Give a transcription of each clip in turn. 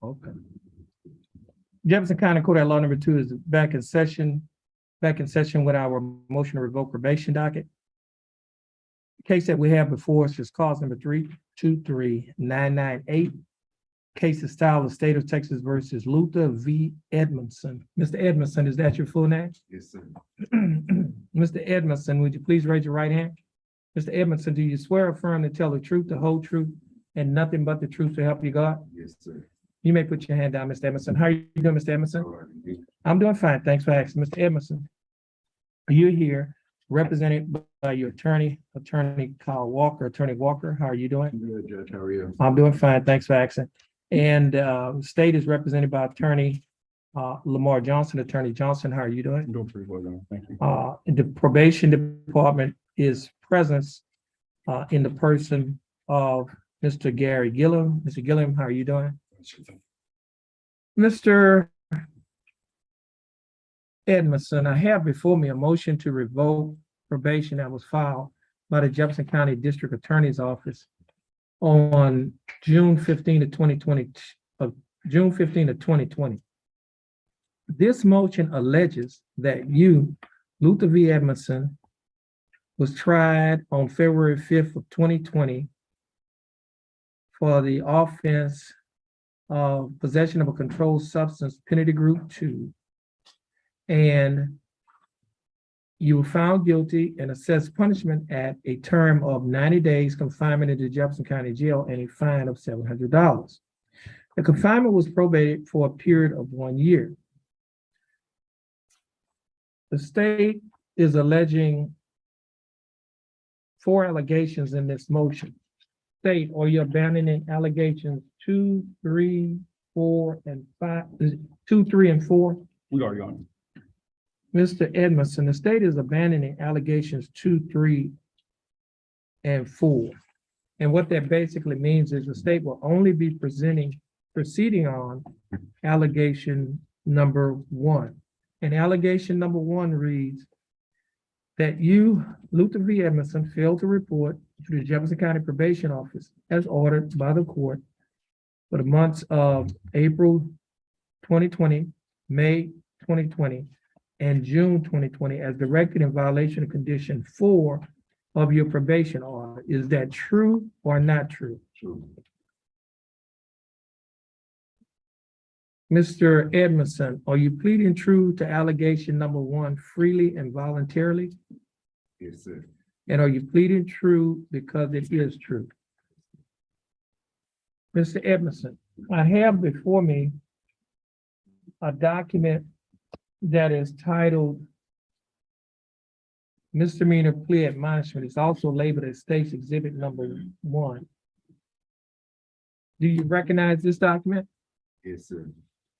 Okay. Jefferson County Court at Law number 2 is back in session with our motion to revoke probation docket. The case that we have before us is cause number 323998. Case is style of State of Texas versus Luther v. Edmondson. Mr. Edmondson, is that your full name? Yes, sir. Mr. Edmondson, would you please raise your right hand? Mr. Edmondson, do you swear or affirm to tell the truth, the whole truth, and nothing but the truth to help you God? Yes, sir. You may put your hand down, Mr. Edmondson. How are you doing, Mr. Edmondson? All right, you- I'm doing fine. Thanks for asking. Mr. Edmondson, you're here represented by your attorney, Kyle Walker. Attorney Walker, how are you doing? Good, Judge. How are you? I'm doing fine. Thanks for asking. And state is represented by attorney Lamar Johnson. Attorney Johnson, how are you doing? I'm doing pretty well, John. Thank you. The probation department is present in the person of Mr. Gary Gillum. Mr. Gillum, how are you doing? Mr. Edmondson, I have before me a motion to revoke probation that was filed by the Jefferson County District Attorney's Office on June 15 of 2020. This motion alleges that you, Luther V. Edmondson, was tried on February 5th of 2020 for the offense of possession of a controlled substance, penalty group 2. And you were found guilty and assessed punishment at a term of 90 days confinement in the Jefferson County Jail and a fine of $700. The confinement was probated for a period of 1 year. The state is alleging 4 allegations in this motion. State, are you abandoning allegations 2, 3, 4, and 5? 2, 3, and 4? We already on it. Mr. Edmondson, the state is abandoning allegations 2, 3, and 4. And what that basically means is the state will only be proceeding on allegation number 1. And allegation number 1 reads that you, Luther V. Edmondson, failed to report to the Jefferson County Probation Office as ordered by the court for the months of April 2020, May 2020, and June 2020 as directed in violation of condition 4 of your probation order. Is that true or not true? True. Mr. Edmondson, are you pleading true to allegation number 1 freely and voluntarily? Yes, sir. And are you pleading true because it is true? Mr. Edmondson, I have before me a document that is titled Misdemeanor Plea Admonishment. It's also labeled as State's Exhibit number 1. Do you recognize this document? Yes, sir.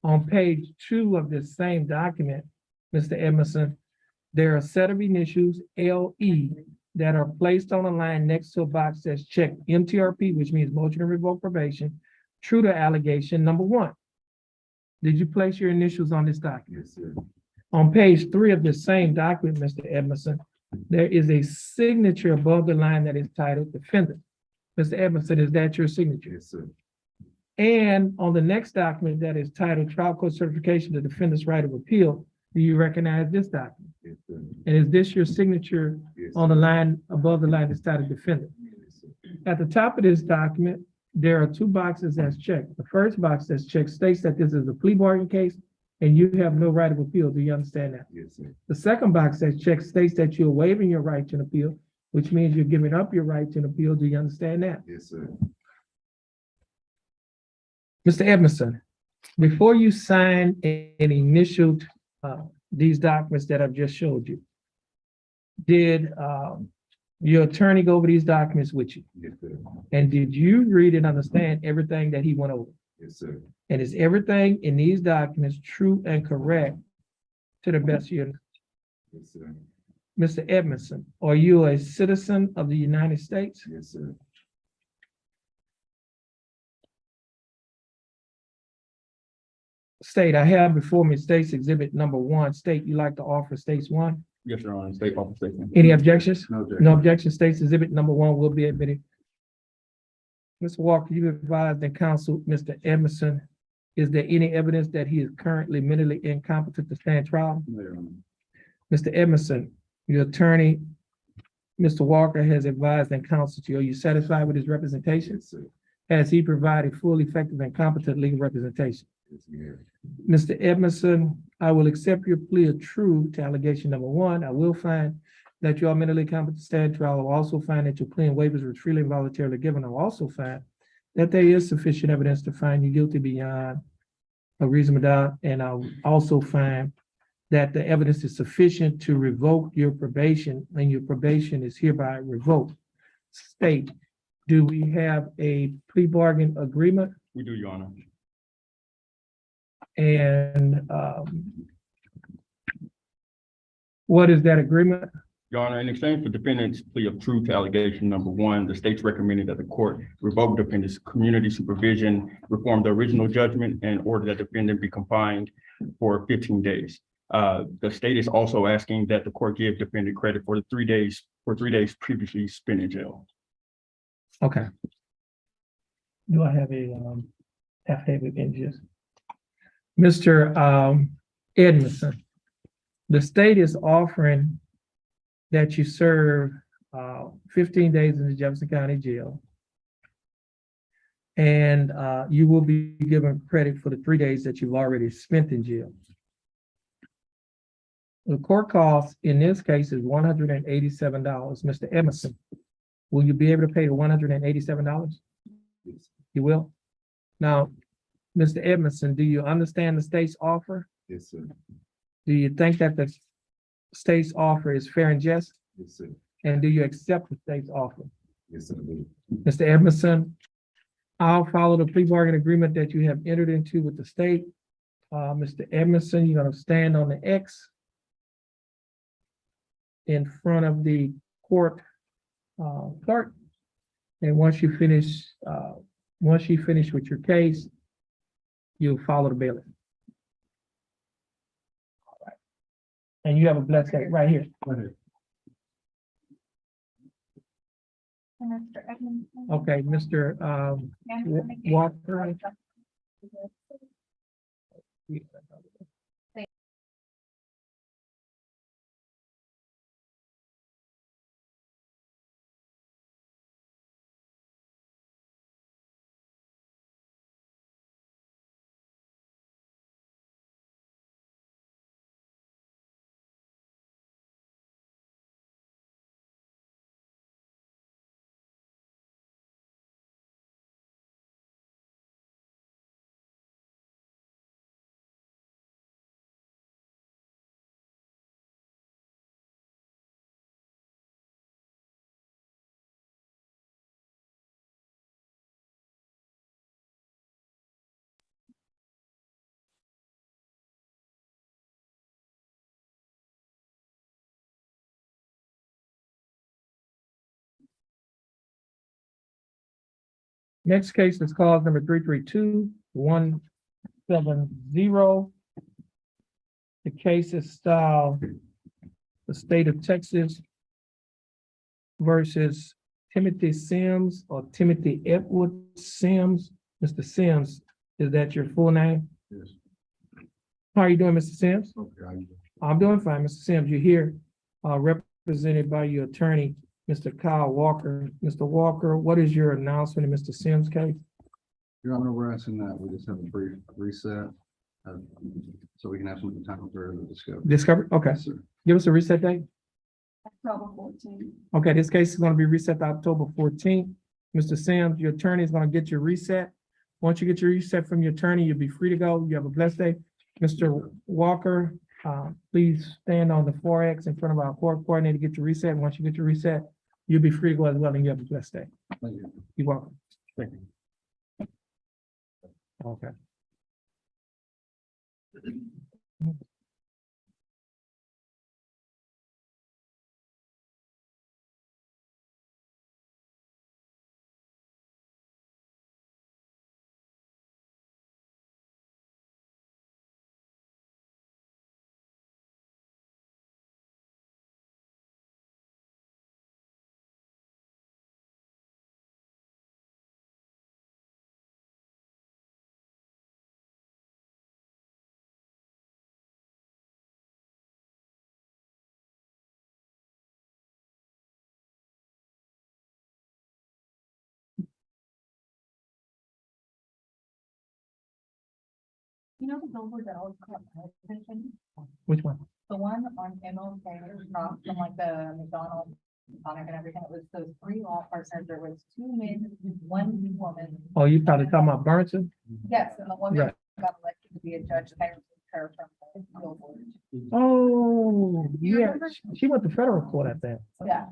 On page 2 of this same document, Mr. Edmondson, there are a set of initials, LE, that are placed on a line next to a box that's checked MTRP, which means motion to revoke probation, true to allegation number 1. Did you place your initials on this document? Yes, sir. On page 3 of this same document, Mr. Edmondson, there is a signature above the line that is titled defendant. Mr. Edmondson, is that your signature? Yes, sir. And on the next document that is titled Trial Court Certification to Defendant's Right of Appeal, do you recognize this document? Yes, sir. And is this your signature Yes, on the line, above the line that's titled defendant? Yes, sir. At the top of this document, there are 2 boxes that's checked. The first box that's checked states that this is a plea bargain case and you have no right of appeal. Do you understand that? Yes, sir. The second box that's checked states that you're waiving your right to an appeal, which means you're giving up your right to an appeal. Do you understand that? Yes, sir. Mr. Edmondson, before you sign and initialed these documents that I've just showed you, did your attorney go over these documents with you? Yes, sir. And did you read and understand everything that he went over? Yes, sir. And is everything in these documents true and correct to the best of your knowledge? Yes, sir. Mr. Edmondson, are you a citizen of the United States? Yes, sir. State, I have before me State's Exhibit number 1. State, you like to offer State's 1? Yes, Your Honor. State office statement. Any objections? No objection. No objection. State's Exhibit number 1 will be admitted. Mr. Walker, you advised that counsel, Mr. Edmondson, Is there any evidence that he is currently mentally incompetent to stand trial? No, Your Honor. Mr. Edmondson, your attorney, Mr. Walker, has advised and counseled you. Are you satisfied with his representation? Yes, sir. Has he provided full, effective, and competent legal representation? Yes, Mayor. Mr. Edmondson, I will accept your plea of true to allegation number one. I will find that you are mentally competent to stand trial. I will also find that your plea and waivers were freely and voluntarily given. I will also find that there is sufficient evidence to find you guilty beyond a reasonable doubt. And I'll also find that the evidence is sufficient to revoke your probation, and your probation is hereby revoked. State, do we have a plea bargain agreement? We do, Your Honor. And what is that agreement? Your Honor, in exchange for defendant's plea of true to allegation number one, the state's recommended that the court revoke defendant's community supervision, reform the original judgment, and order that defendant be confined for 15 days. The state is also asking that the court give defendant credit for the 3 days previously spent in jail. Okay. Do I have a affidavit in just? Mr. Edmondson, the state is offering that you serve 15 days in the Jefferson County Jail. And you will be given credit for the 3 days that you've already spent in jail. The court cost in this case is $187. Mr. Emerson, will you be able to pay the $187? Yes. You will? Now, Mr. Edmondson, do you understand the state's offer? Yes, sir. Do you think that the state's offer is fair and just? Yes, sir. And do you accept the state's offer? Yes, sir. I do. Mr. Edmondson, I'll follow the plea bargain agreement that you have entered into with the state. Mr. Edmondson, you're gonna stand on the X in front of the court clerk. And once you finish with your case, you'll follow the bailiff. All right. And you have a blessed day right here. Go ahead. Mr. Edmondson. Okay, Mr. Walker. Next case is cause number 332-170. The case is styled the state of Texas versus Timothy Sims or Timothy Edward Sims. Mr. Sims, is that your full name? Yes. How are you doing, Mr. Sims? Okay. How you doing? I'm doing fine, Mr. Sims. You're here, represented by your attorney, Mr. Kyle Walker. Mr. Walker, what is your announcement in Mr. Sims' case? Your Honor, we're asking that we just have a brief reset, so we can have some time for the discovery. Discovery, okay. Yes, sir. Give us a reset date. October 14th. Okay, this case is gonna be reset to October 14th. Mr. Sims, your attorney is gonna get your reset. Once you get your reset from your attorney, you'll be free to go. You have a blessed day. Mr. Walker, please stand on the 4X in front of our court coordinator to get your reset. Once you get your reset, you'll be free to go as well, and you have a blessed day. Thank you. You're welcome. Thank you. Okay. You know the billboard that always caught my attention? Which one? The one on MLK across from like the McDonald's, Sonic and everything. It was those three law partners. There was two men, one woman. Oh, you probably talking about Burnson? Yes, and the woman Right. got elected to be a judge. They removed her from the billboard. Oh, You yeah, remember? she went to federal court, I think. Yeah.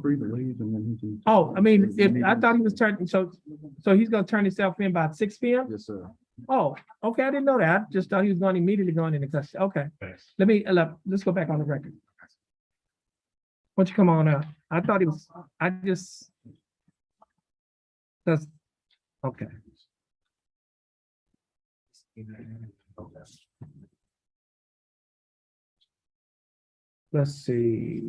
Free to leave and then he can. Oh, I mean, if, I thought he was turning, so he's gonna turn himself in by 6 p.m.? Yes, sir. Oh, okay, I didn't know that. I just thought he was going immediately going into custody. Okay, let's go back on the record. Why don't you come on up? I thought he was, that's, okay. Let's see.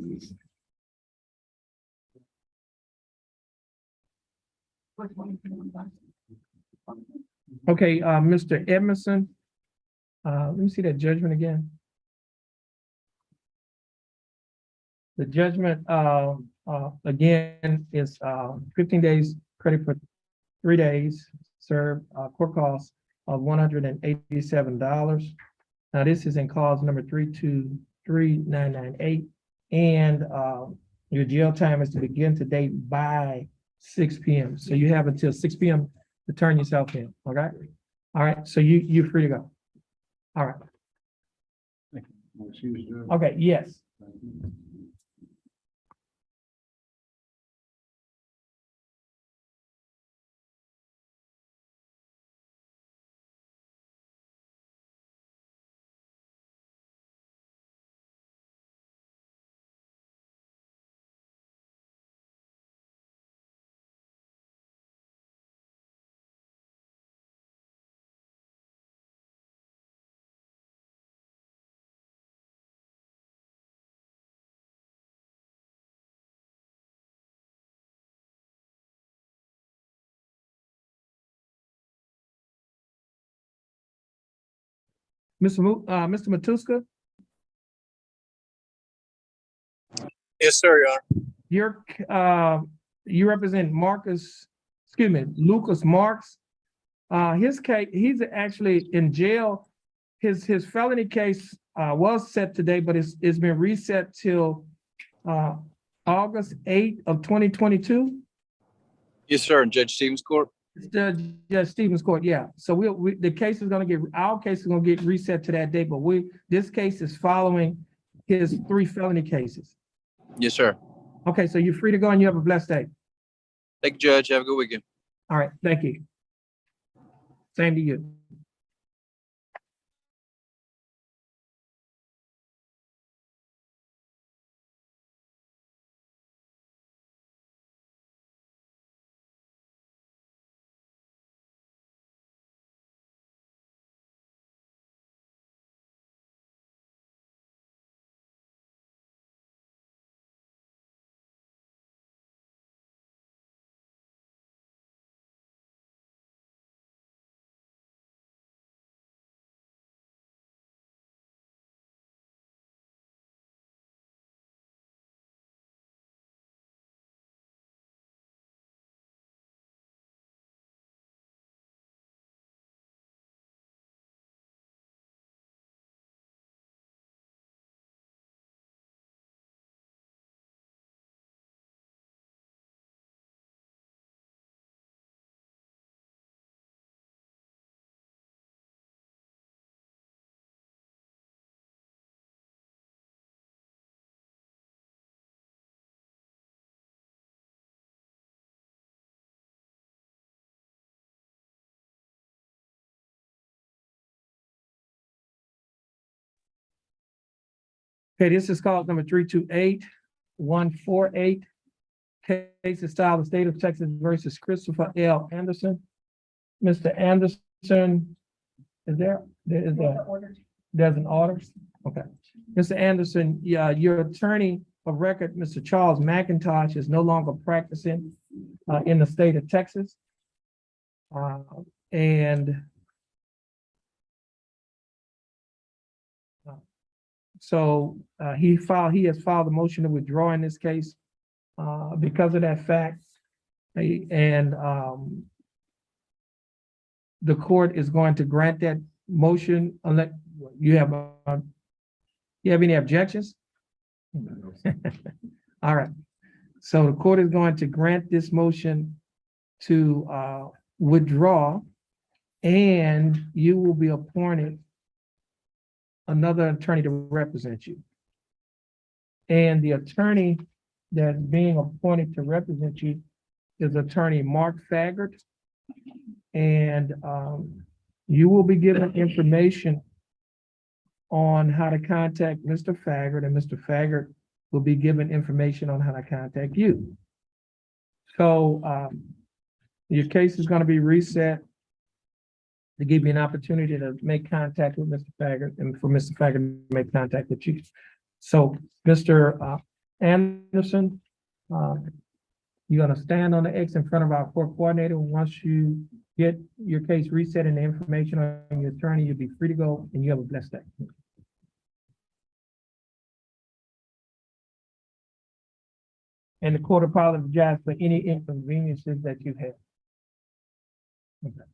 Okay, Mr. Edmondson. Let me see that judgment again. The judgment, again, is 15 days credit for 3 days served, court costs of $187. Now, this is in cause number 323998. And your jail time is to begin to date by 6 p.m. So you have until 6 p.m. to turn yourself in, okay? All right, so you're free to go. All right, Excuse me. okay, yes. Mr. Matuska, Yes, sir, Your Honor. you represent Lucas Marks. His case, he's actually in jail. His felony case was set today, but it's been reset till August 8th of 2022. Yes, sir, in Judge Stevens Court. It's Judge Stevens Court, yeah. So the case is gonna our case is gonna get reset to that date, but this case is following his 3 felony cases. Yes, sir. Okay, so you're free to go and you have a blessed day. Thank you, Judge. Have a good weekend. All right, thank you. Same to you. Okay, this is called number 328148. Case is styled the state of Texas versus Christopher L. Anderson. Mr. Anderson, there's an order? Okay. Mr. Anderson, yeah, your attorney of record, Mr. Charles McIntosh, is no longer practicing in the state of Texas. So he has filed a motion to withdraw in this case because of that fact. And the court is going to grant that motion unless you have any objections? All right. So the court is going to grant this motion to withdraw, and you will be appointed another attorney to represent you. And the attorney that's being appointed to represent you is attorney Mark Faggart. And you will be given information on how to contact Mr. Faggart, and Mr. Faggart will be given information on how to contact you. So your case is going to be reset to give you an opportunity to make contact with Mr. Faggart and for Mr. Faggart to make contact with you. So Mr. Anderson, you're going to stand on the X in front of our court coordinator. Once you get your case reset and the information on your attorney, you'll be free to go, and you have a blessed day. And the court apologizes for any inconveniences that you've had. Okay.